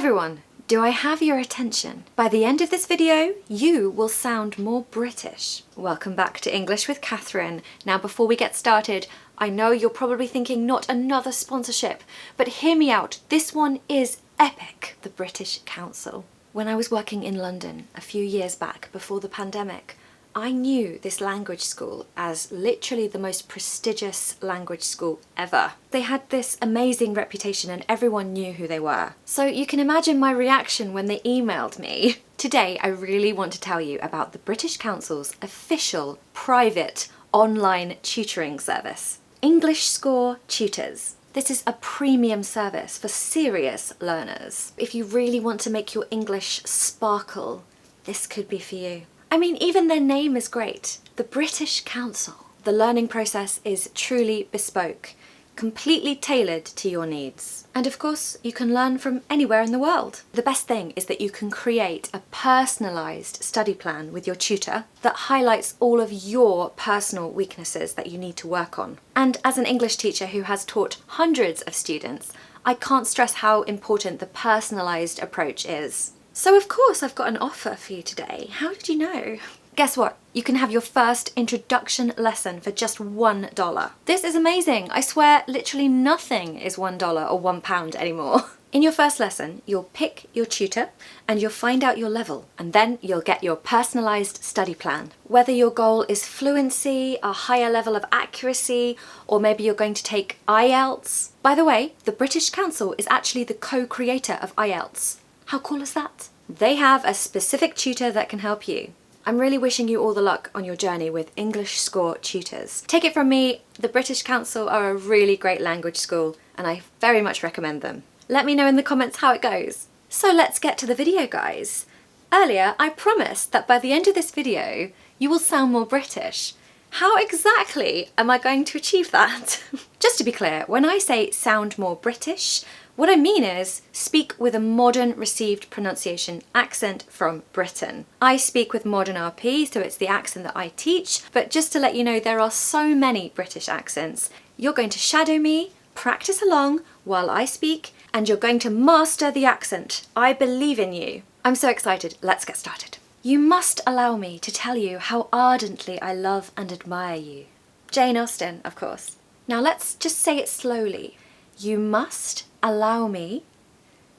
everyone, do I have your attention? By the end of this video, you will sound more British. Welcome back to English with Catherine. Now before we get started, I know you're probably thinking not another sponsorship, but hear me out, this one is epic, the British Council. When I was working in London a few years back before the pandemic, I knew this language school as literally the most prestigious language school ever. They had this amazing reputation and everyone knew who they were. So you can imagine my reaction when they emailed me. Today I really want to tell you about the British Council's official, private, online tutoring service. English Score Tutors. This is a premium service for serious learners. If you really want to make your English sparkle, this could be for you. I mean, even their name is great. The British Council. The learning process is truly bespoke, completely tailored to your needs. And of course, you can learn from anywhere in the world. The best thing is that you can create a personalised study plan with your tutor that highlights all of your personal weaknesses that you need to work on. And as an English teacher who has taught hundreds of students, I can't stress how important the personalised approach is. So of course I've got an offer for you today. How did you know? Guess what? You can have your first introduction lesson for just $1. This is amazing. I swear literally nothing is $1 or £1 anymore. In your first lesson, you'll pick your tutor and you'll find out your level, and then you'll get your personalised study plan. Whether your goal is fluency, a higher level of accuracy, or maybe you're going to take IELTS. By the way, the British Council is actually the co-creator of IELTS. How cool is that? They have a specific tutor that can help you. I'm really wishing you all the luck on your journey with English Score Tutors. Take it from me, the British Council are a really great language school and I very much recommend them. Let me know in the comments how it goes. So let's get to the video, guys. Earlier, I promised that by the end of this video, you will sound more British. How exactly am I going to achieve that? Just to be clear, when I say sound more British, what I mean is speak with a modern received pronunciation accent from Britain. I speak with Modern R.P, so it's the accent that I teach, but just to let you know, there are so many British accents. You're going to shadow me, practice along while I speak, and you're going to master the accent. I believe in you. I'm so excited. Let's get started. You must allow me to tell you how ardently I love and admire you. Jane Austen, of course. Now let's just say it slowly. You must allow me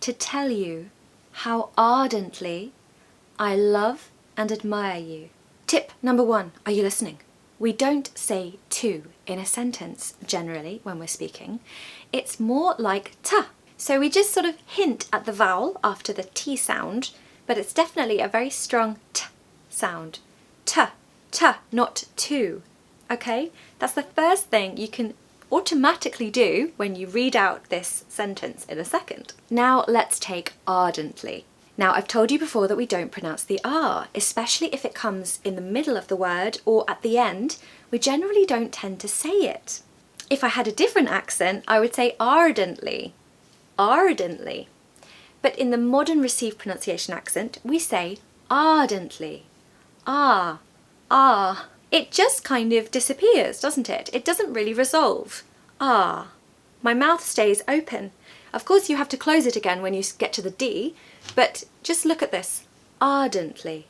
to tell you how ardently I love and admire you. Tip number 1, are you listening? We don't say to in a sentence generally when we're speaking. It's more like ta. So we just sort of hint at the vowel after the T sound, but it's definitely a very strong t sound. Ta, not to. Okay? That's the first thing you can automatically do when you read out this sentence in a second. Now let's take ardently. Now I've told you before that we don't pronounce the R, especially if it comes in the middle of the word or at the end. We generally don't tend to say it. If I had a different accent, I would say ardently. Ardently. But in the modern received pronunciation accent, we say ardently. Ah, ah. It just kind of disappears, doesn't it? It doesn't really resolve. Ah. My mouth stays open. Of course you have to close it again when you get to the D, but just look at this. Ardently.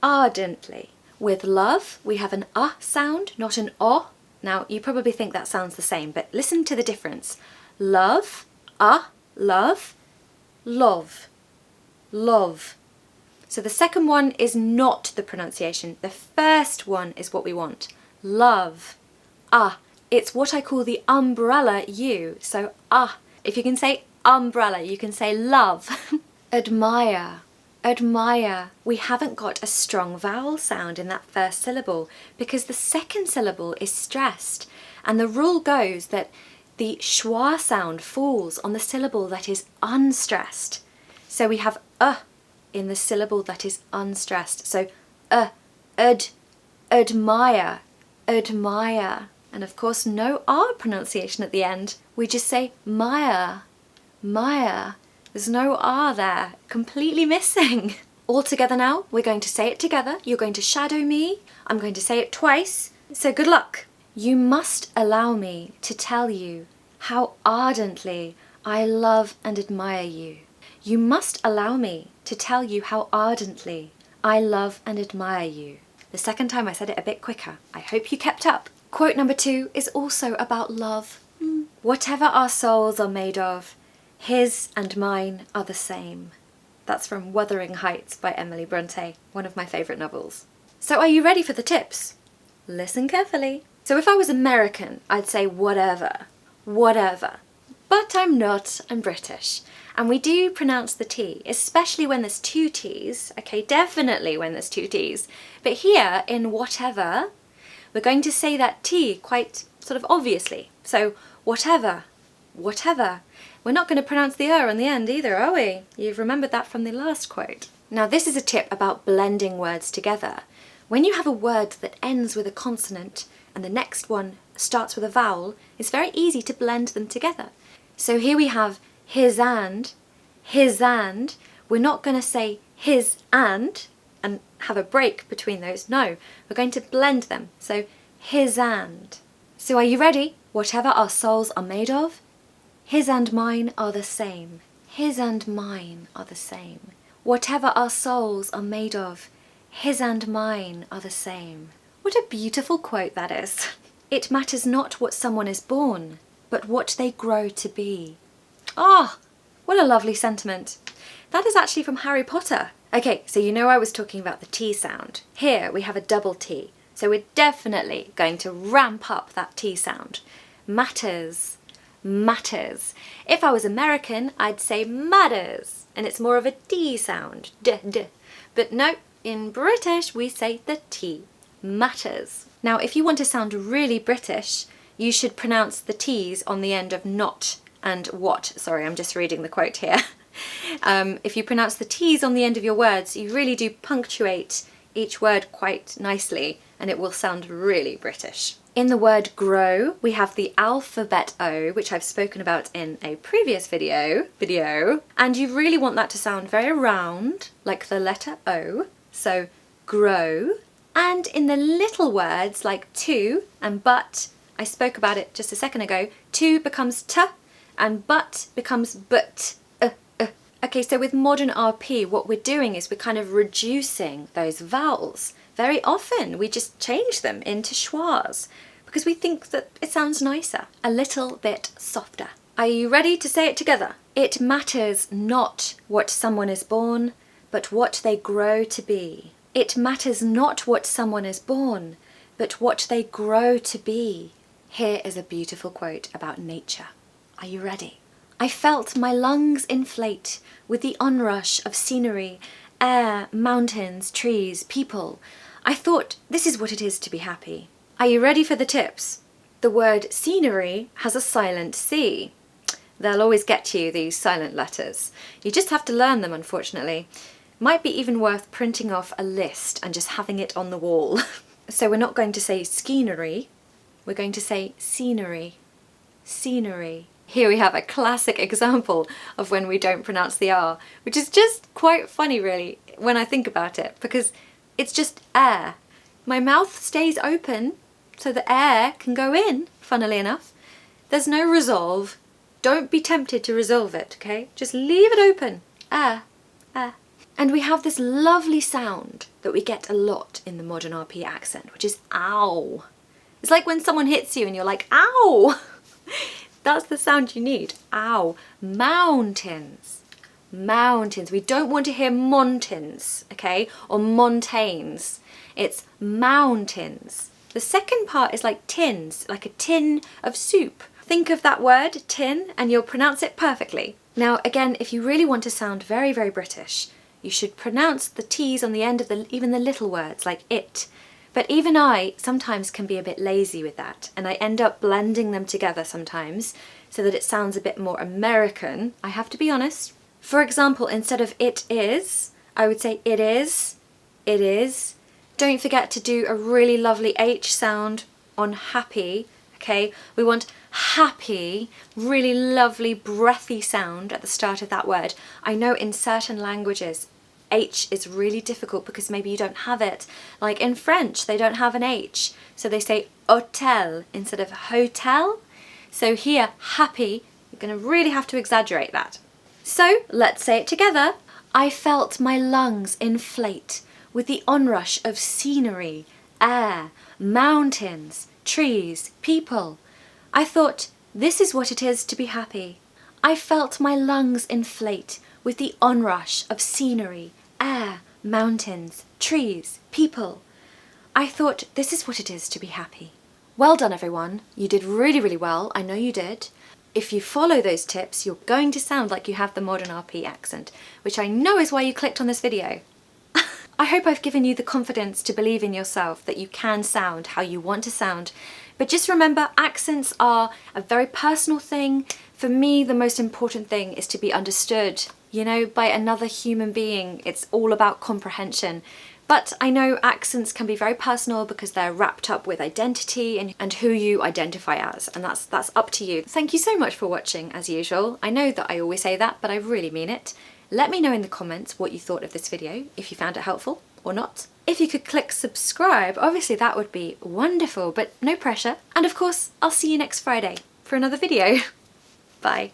Ardently. With love, we have an sound, not an o. Now, you probably think that sounds the same, but listen to the difference. Love, love, love, love. So the second one is not the pronunciation. The first one is what we want. Love. It's what I call the umbrella U. So if you can say umbrella, you can say love. Admire. Admire. We haven't got a strong vowel sound in that first syllable because the second syllable is stressed. And the rule goes that the schwa sound falls on the syllable that is unstressed. So we have in the syllable that is unstressed. So admire, admire. And of course no R pronunciation at the end. We just say mire, mire. There's no R there, completely missing. All together now, we're going to say it together. You're going to shadow me. I'm going to say it twice. So good luck. You must allow me to tell you how ardently I love and admire you. You must allow me to tell you how ardently I love and admire you. The second time I said it a bit quicker. I hope you kept up. Quote number 2 is also about love. Whatever our souls are made of, his and mine are the same. That's from Wuthering Heights by Emily Bronte, one of my favourite novels. So are you ready for the tips? Listen carefully. So if I was American, I'd say whatever, whatever. But I'm not, I'm British. And we do pronounce the T, especially when there's 2 T's. Okay, definitely when there's 2 T's. But here, in whatever, we're going to say that T quite sort of obviously. So whatever, whatever. We're not going to pronounce the R on the end either, are we? You've remembered that from the last quote. Now this is a tip about blending words together. When you have a word that ends with a consonant and the next one starts with a vowel, it's very easy to blend them together. So here we have his and. We're not going to say his and have a break between those. No, we're going to blend them. So his and. So are you ready? Whatever our souls are made of, his and mine are the same. His and mine are the same. Whatever our souls are made of, his and mine are the same. What a beautiful quote that is. It matters not what someone is born, but what they grow to be. Ah, what a lovely sentiment. That is actually from Harry Potter. Okay, so you know I was talking about the T sound. Here we have a double T, so we're definitely going to ramp up that T sound. Matters, matters. If I was American, I'd say matters, and it's more of a D sound, d. But no, in British we say the T, matters. Now if you want to sound really British, you should pronounce the T's on the end of not and what. Sorry, I'm just reading the quote here. If you pronounce the T's on the end of your words, you really do punctuate each word quite nicely and it will sound really British. In the word grow, we have the alphabet O, which I've spoken about in a previous video, and you really want that to sound very round, like the letter O, so grow. And in the little words like to and but, I spoke about it just a second ago, to becomes t and but becomes but. Okay, so with Modern R.P, what we're doing is we're kind of reducing those vowels. Very often we just change them into schwas because we think that it sounds nicer, a little bit softer. Are you ready to say it together? It matters not what someone is born, but what they grow to be. It matters not what someone is born, but what they grow to be. Here is a beautiful quote about nature. Are you ready? I felt my lungs inflate with the onrush of scenery, air, mountains, trees, people. I thought, this is what it is to be happy. Are you ready for the tips? The word scenery has a silent C. They'll always get you, these silent letters. You just have to learn them, unfortunately. Might be even worth printing off a list and just having it on the wall. So we're not going to say scenery, we're going to say scenery. Scenery. Here we have a classic example of when we don't pronounce the R, which is just quite funny really when I think about it, because it's just air. My mouth stays open so the air can go in, funnily enough. There's no resolve. Don't be tempted to resolve it, okay? Just leave it open. Air, air. And we have this lovely sound that we get a lot in the Modern R.P accent, which is ow. It's like when someone hits you and you're like, ow! That's the sound you need. Ow. Mountains. Mountains. We don't want to hear mountains, okay? Or mountains. It's mountains. The second part is like tins, like a tin of soup. Think of that word, tin, and you'll pronounce it perfectly. Now, again, if you really want to sound very, very British, you should pronounce the T's on the end of even the little words, like it. But even I sometimes can be a bit lazy with that, and I end up blending them together sometimes so that it sounds a bit more American. I have to be honest. For example, instead of it is, I would say it is, it is. Don't forget to do a really lovely H sound on happy, okay? We want happy, really lovely breathy sound at the start of that word. I know in certain languages H is really difficult because maybe you don't have it. Like in French, they don't have an H, so they say hôtel instead of hotel. So here, happy, you're going to really have to exaggerate that. So let's say it together. I felt my lungs inflate with the onrush of scenery, air, mountains, trees, people. I thought, this is what it is to be happy. I felt my lungs inflate with the onrush of scenery, air, mountains, trees, people. I thought, this is what it is to be happy. Well done, everyone. You did really, really well. I know you did. If you follow those tips, you're going to sound like you have the Modern R.P accent, which I know is why you clicked on this video. I hope I've given you the confidence to believe in yourself that you can sound how you want to sound. But just remember, accents are a very personal thing. For me, the most important thing is to be understood, you know, by another human being. It's all about comprehension. But I know accents can be very personal because they're wrapped up with identity and who you identify as, and that's up to you. Thank you so much for watching, as usual. I know that I always say that, but I really mean it. Let me know in the comments what you thought of this video, if you found it helpful or not. If you could click subscribe, obviously that would be wonderful, but no pressure. And of course, I'll see you next Friday for another video. Bye.